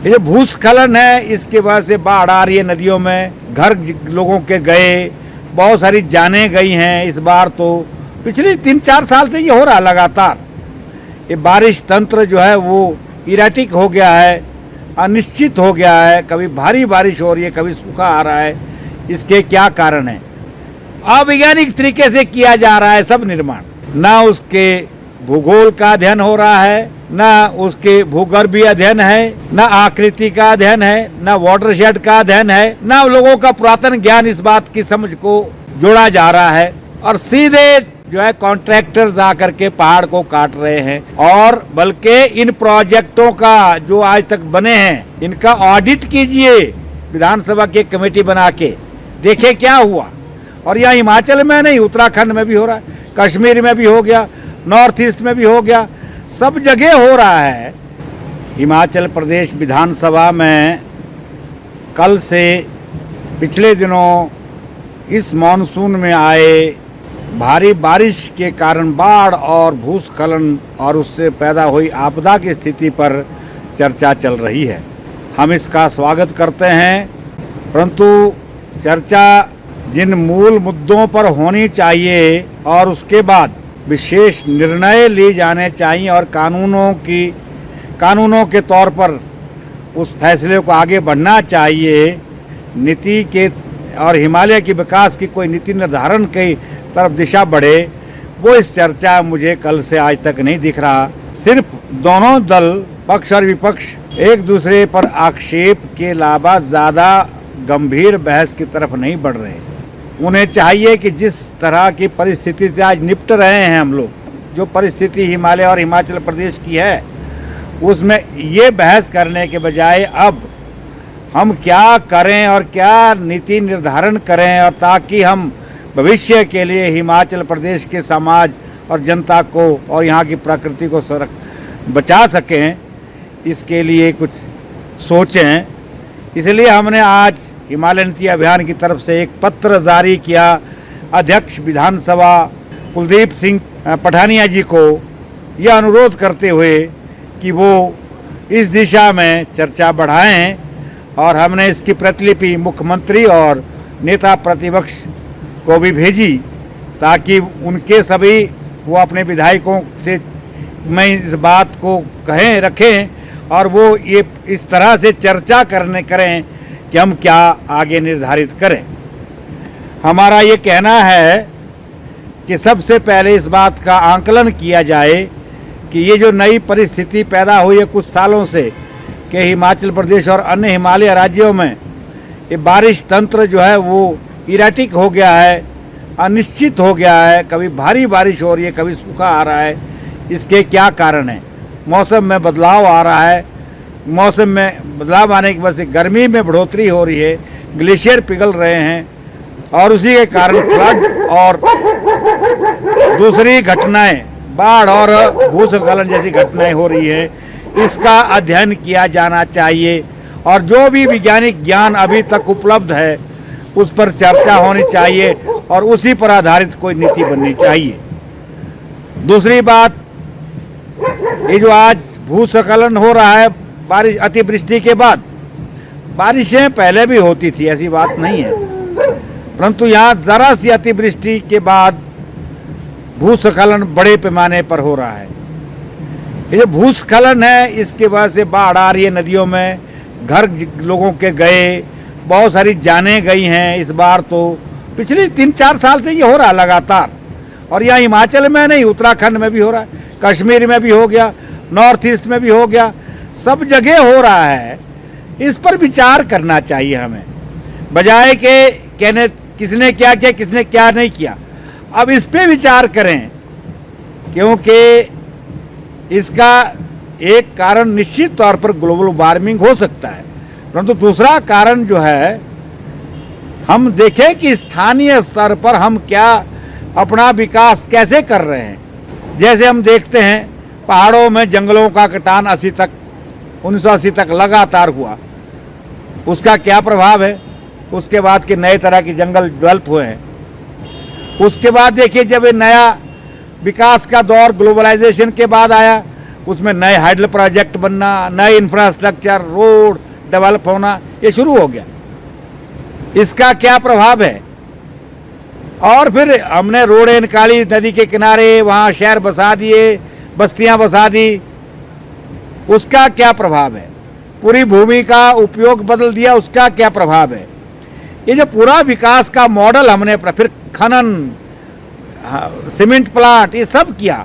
ये जो भूस्खलन है इसके वजह से बाढ़ आ रही है नदियों में, घर लोगों के गए, बहुत सारी जानें गई हैं। इस बार तो पिछले 3-4 साल से ये हो रहा है लगातार। ये बारिश तंत्र जो है वो इराटिक हो गया है, अनिश्चित हो गया है। कभी भारी बारिश हो रही है, कभी सूखा आ रहा है। इसके क्या कारण है? अवैज्ञानिक तरीके से किया जा रहा है सब निर्माण। ना उसके भूगोल का अध्ययन हो रहा है, ना उसके भूगर्भीय अध्ययन है, ना आकृति का अध्ययन है, ना वाटरशेड का अध्ययन है, ना लोगों का पुरातन ज्ञान इस बात की समझ को जोड़ा जा रहा है। और सीधे जो है कॉन्ट्रैक्टर्स आकर के पहाड़ को काट रहे हैं। और बल्कि इन प्रोजेक्टों का जो आज तक बने हैं इनका ऑडिट कीजिए, विधानसभा की कमेटी बना के देखे क्या हुआ। और यहाँ हिमाचल में नहीं, उत्तराखंड में भी हो रहा है, कश्मीर में भी हो गया, नॉर्थ ईस्ट में भी हो गया, सब जगह हो रहा है। हिमाचल प्रदेश विधानसभा में कल से पिछले दिनों इस मानसून में आए भारी बारिश के कारण बाढ़ और भूस्खलन और उससे पैदा हुई आपदा की स्थिति पर चर्चा चल रही है। हम इसका स्वागत करते हैं, परंतु चर्चा जिन मूल मुद्दों पर होनी चाहिए और उसके बाद विशेष निर्णय लिए जाने चाहिए और कानूनों के तौर पर उस फैसले को आगे बढ़ना चाहिए, नीति के और हिमालय के विकास की कोई नीति निर्धारण की तरफ दिशा बढ़े, वो इस चर्चा मुझे कल से आज तक नहीं दिख रहा। सिर्फ दोनों दल, पक्ष और विपक्ष, एक दूसरे पर आक्षेप के अलावा ज़्यादा गंभीर बहस की तरफ नहीं बढ़ रहे। उन्हें चाहिए कि जिस तरह की परिस्थिति से आज निपट रहे हैं हम लोग, जो परिस्थिति हिमालय और हिमाचल प्रदेश की है, उसमें ये बहस करने के बजाय अब हम क्या करें और क्या नीति निर्धारण करें और ताकि हम भविष्य के लिए हिमाचल प्रदेश के समाज और जनता को और यहाँ की प्रकृति को बचा सकें, इसके लिए कुछ सोचें। इसलिए हमने आज हिमालय नीति अभियान की तरफ से एक पत्र जारी किया अध्यक्ष विधानसभा कुलदीप सिंह पठानिया जी को, यह अनुरोध करते हुए कि वो इस दिशा में चर्चा बढ़ाएं। और हमने इसकी प्रतिलिपि मुख्यमंत्री और नेता प्रतिपक्ष को भी भेजी ताकि उनके सभी वो अपने विधायकों से मैं इस बात को रखें और वो ये इस तरह से चर्चा करें कि हम क्या आगे निर्धारित करें। हमारा ये कहना है कि सबसे पहले इस बात का आंकलन किया जाए कि ये जो नई परिस्थिति पैदा हुई है कुछ सालों से कि हिमाचल प्रदेश और अन्य हिमालय राज्यों में ये बारिश तंत्र जो है वो इराटिक हो गया है, अनिश्चित हो गया है। कभी भारी बारिश हो रही है, कभी सूखा आ रहा है। इसके क्या कारण है? मौसम में बदलाव आ रहा है, मौसम में बदलाव आने की वजह से गर्मी में बढ़ोतरी हो रही है, ग्लेशियर पिघल रहे हैं और उसी के कारण फ्लड और दूसरी घटनाएं, बाढ़ और भूस्खलन जैसी घटनाएं हो रही है। इसका अध्ययन किया जाना चाहिए और जो भी वैज्ञानिक ज्ञान अभी तक उपलब्ध है उस पर चर्चा होनी चाहिए और उसी पर आधारित कोई नीति बननी चाहिए। दूसरी बात, ये जो आज भूस्खलन हो रहा है बारिश अतिवृष्टि के बाद, बारिशें पहले भी होती थी, ऐसी बात नहीं है, परंतु यहाँ ज़रा सी अतिवृष्टि के बाद भूस्खलन बड़े पैमाने पर हो रहा है। ये जो भूस्खलन है इसके वजह से बाढ़ आ रही है नदियों में, घर लोगों के गए, बहुत सारी जानें गई हैं। इस बार तो पिछले 3-4 साल से ये हो रहा है लगातार। और यहाँ हिमाचल में नहीं, उत्तराखंड में भी हो रहा है, कश्मीर में भी हो गया, नॉर्थ ईस्ट में भी हो गया, सब जगह हो रहा है। इस पर विचार करना चाहिए हमें, बजाय के कहने किसने क्या किया किसने क्या नहीं किया। अब इस पे विचार करें, क्योंकि इसका एक कारण निश्चित तौर पर ग्लोबल वार्मिंग हो सकता है, परंतु दूसरा कारण जो है, हम देखें कि स्थानीय स्तर पर हम क्या अपना विकास कैसे कर रहे हैं। जैसे हम देखते हैं पहाड़ों में जंगलों का कटान 1980 तक लगातार हुआ, उसका क्या प्रभाव है। उसके बाद के नए तरह के जंगल डेवलप हुए हैं। उसके बाद देखिए जब ये नया विकास का दौर ग्लोबलाइजेशन के बाद आया, उसमें नए हाइडल प्रोजेक्ट बनना, नए इंफ्रास्ट्रक्चर, रोड डेवलप होना, ये शुरू हो गया। इसका क्या प्रभाव है? और फिर हमने रोडें निकाली नदी के किनारे, वहाँ शहर बसा दिए, बस्तियाँ बसा दी, उसका क्या प्रभाव है? पूरी भूमि का उपयोग बदल दिया, उसका क्या प्रभाव है? ये जो पूरा विकास का मॉडल हमने फिर खनन, सीमेंट प्लांट, ये सब किया,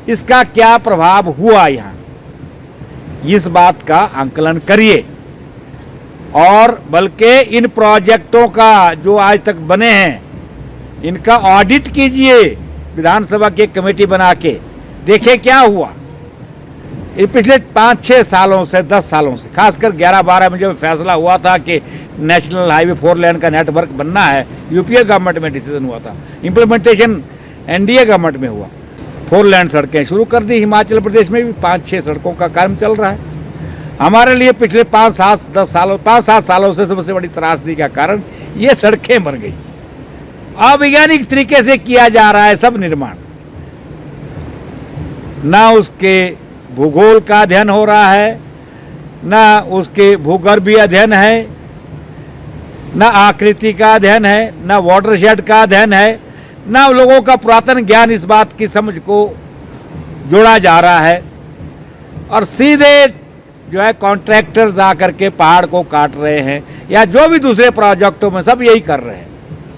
इसका क्या प्रभाव हुआ यहाँ? इस बात का आंकलन करिए। और बल्कि इन प्रोजेक्टों का जो आज तक बने हैं, इनका ऑडिट कीजिए विधानसभा की कमेटी बना के, देखिए क्या हुआ। ये पिछले 5-6 सालों से, 10 सालों से, खासकर 11-12 में जब फैसला हुआ था कि नेशनल हाईवे 4 लेन का नेटवर्क बनना है, यूपीए गवर्नमेंट में डिसीजन हुआ था, इम्प्लीमेंटेशन एनडीए गवर्नमेंट में हुआ। 4 लेन सड़कें शुरू कर दी। हिमाचल प्रदेश में भी 5-6 सड़कों का काम चल रहा है। हमारे लिए पिछले 5-7 सालों से सबसे बड़ी त्रासदी का कारण ये सड़कें बन गई। अवैज्ञानिक तरीके से किया जा रहा है सब निर्माण, ना उसके भूगोल का अध्ययन हो रहा है, ना उसके भूगर्भीय अध्ययन है, ना आकृति का अध्ययन है, ना वाटरशेड का अध्ययन है, ना लोगों का पुरातन ज्ञान इस बात की समझ को जोड़ा जा रहा है। और सीधे जो है कॉन्ट्रैक्टर्स आकर के पहाड़ को काट रहे हैं, या जो भी दूसरे प्रोजेक्टों में सब यही कर रहे हैं।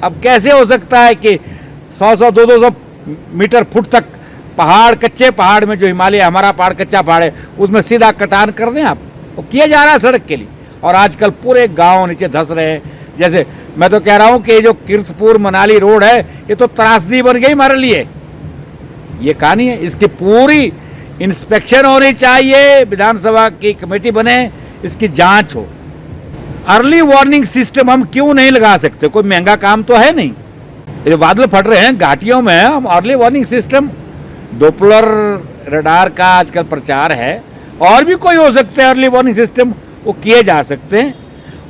अब कैसे हो सकता है कि 100-100, 200 मीटर फुट तक पहाड़, कच्चे पहाड़ में, जो हिमालय हमारा पहाड़ कच्चा पहाड़ है, उसमें सीधा कटान कर दें आप? वो किया जा रहा है सड़क के लिए। और आजकल पूरे गांव नीचे धंस रहे हैं। जैसे मैं तो कह रहा हूं कि जो कीरतपुर मनाली रोड है, ये तो त्रासदी बन गई हमारे लिए। ये कहानी है, इसकी पूरी इंस्पेक्शन होनी चाहिए, विधानसभा की कमेटी बने, इसकी जांच हो। अर्ली वार्निंग सिस्टम हम क्यों नहीं लगा सकते? कोई महंगा काम तो है नहीं। ये बादल फट रहे हैं घाटियों में, हम early warning system, Doppler radar का आजकल प्रचार है, और भी कोई हो सकते हैं अर्ली वार्निंग सिस्टम, वो किए जा सकते हैं।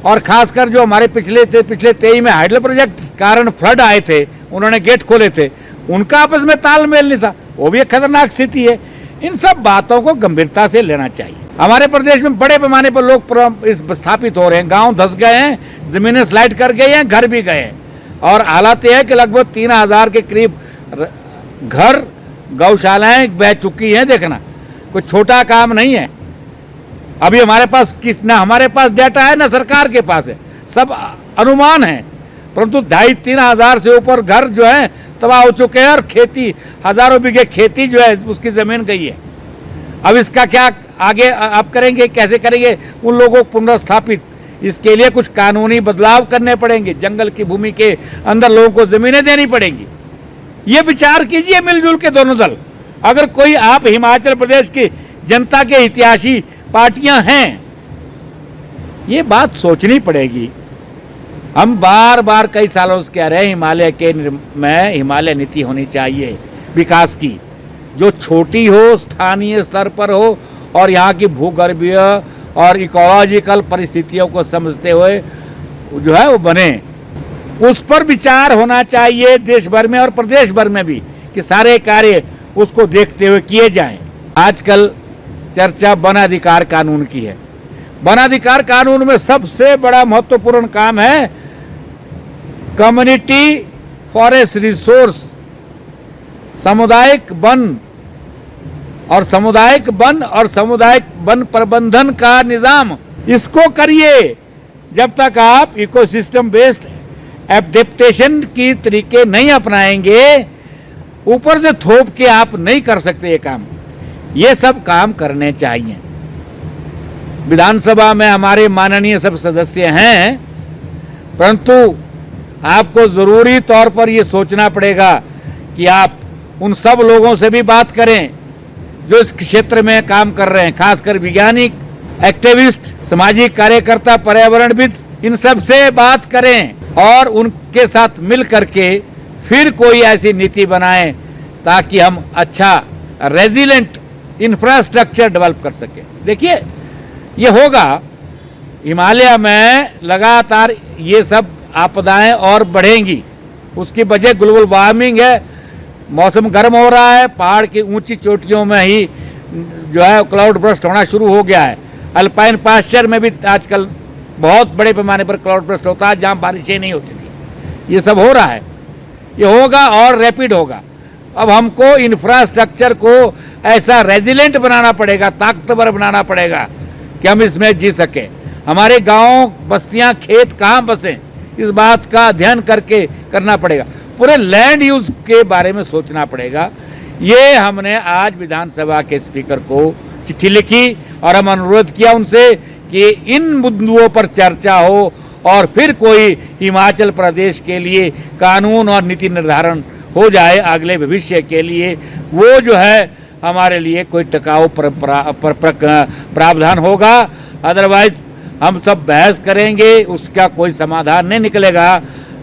और खासकर जो हमारे पिछले 23 में हाइडल प्रोजेक्ट कारण फ्लड आए थे, उन्होंने गेट खोले थे, उनका आपस में तालमेल नहीं था, वो भी एक खतरनाक स्थिति है। इन सब बातों को गंभीरता से लेना चाहिए। हमारे प्रदेश में बड़े पैमाने पर लोग स्थापित हो रहे हैं, गांव धंस गए हैं, जमीनें स्लाइड कर गई हैं, घर भी गए हैं। और हालात यह है कि लगभग 3000 के करीब घर, गौशालाएं बह चुकी हैं। देखना कोई छोटा काम नहीं है। अभी हमारे पास ना हमारे पास डेटा है, ना सरकार के पास है, सब अनुमान है। परंतु 2,500-3 हजार से ऊपर घर जो है तबाह हो चुके हैं, और खेती, हजारों बीघे खेती जो है उसकी जमीन गई है। अब इसका क्या आगे आप करेंगे, कैसे करेंगे उन लोगों को पुनर्स्थापित? इसके लिए कुछ कानूनी बदलाव करने पड़ेंगे, जंगल की भूमि के अंदर लोगों को जमीनें देनी पड़ेंगी। ये विचार कीजिए मिलजुल के दोनों दल। अगर कोई आप हिमाचल प्रदेश की जनता के हितैषी पार्टियां हैं, ये बात सोचनी पड़ेगी। हम बार बार कई सालों से कह रहे हैं हिमालय के में हिमालय नीति होनी चाहिए विकास की, जो छोटी हो, स्थानीय स्तर पर हो, और यहाँ की भूगर्भीय और इकोलॉजिकल परिस्थितियों को समझते हुए जो है वो बने। उस पर विचार होना चाहिए देश भर में और प्रदेश भर में भी, कि सारे कार्य उसको देखते हुए किए जाएं। आजकल चर्चा वन अधिकार कानून की है। वन अधिकार कानून में सबसे बड़ा महत्वपूर्ण काम है कम्युनिटी फॉरेस्ट रिसोर्स, सामुदायिक वन और सामुदायिक वन प्रबंधन का निजाम। इसको करिए। जब तक आप इकोसिस्टम बेस्ड एडेप्टेशन की तरीके नहीं अपनाएंगे, ऊपर से थोप के आप नहीं कर सकते ये काम। ये सब काम करने चाहिए। विधानसभा में हमारे माननीय सब सदस्य हैं, परंतु आपको जरूरी तौर पर यह सोचना पड़ेगा कि आप उन सब लोगों से भी बात करें जो इस क्षेत्र में काम कर रहे हैं, खासकर वैज्ञानिक, एक्टिविस्ट, सामाजिक कार्यकर्ता, पर्यावरणविद, इन सब से बात करें और उनके साथ मिल करके फिर कोई ऐसी नीति बनाएं ताकि हम अच्छा रेजिलेंट इंफ्रास्ट्रक्चर डेवलप कर सके। देखिए ये होगा। हिमालय में लगातार ये सब आपदाएं और बढ़ेंगी। उसकी वजह ग्लोबल वार्मिंग है, मौसम गर्म हो रहा है, पहाड़ की ऊंची चोटियों में ही जो है क्लाउड बर्स्ट होना शुरू हो गया है। अल्पाइन पास्चर में भी आजकल बहुत बड़े पैमाने पर क्लाउड बर्स्ट होता है, जहाँ बारिशें नहीं होती थी। ये सब हो रहा है, ये होगा और रैपिड होगा। अब हमको इंफ्रास्ट्रक्चर को ऐसा रेजिलेंट बनाना पड़ेगा, ताकतवर बनाना पड़ेगा कि हम इसमें जी सकें। हमारे गांव, बस्तियां, खेत कहाँ बसें, इस बात का अध्ययन करके करना पड़ेगा। पूरे लैंड यूज के बारे में सोचना पड़ेगा। ये हमने आज विधानसभा के स्पीकर को चिट्ठी लिखी और हम अनुरोध किया उनसे कि इन मुद्दों पर चर्चा हो और फिर कोई हिमाचल प्रदेश के लिए कानून और नीति निर्धारण हो जाए अगले भविष्य के लिए। वो जो है हमारे लिए कोई टिकाऊ प्रावधान होगा। अदरवाइज हम सब बहस करेंगे, उसका कोई समाधान नहीं निकलेगा।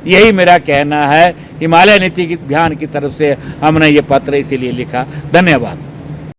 यही मेरा कहना है। हिमालय नीति की अभियान की तरफ से हमने ये पत्र इसीलिए लिखा। धन्यवाद।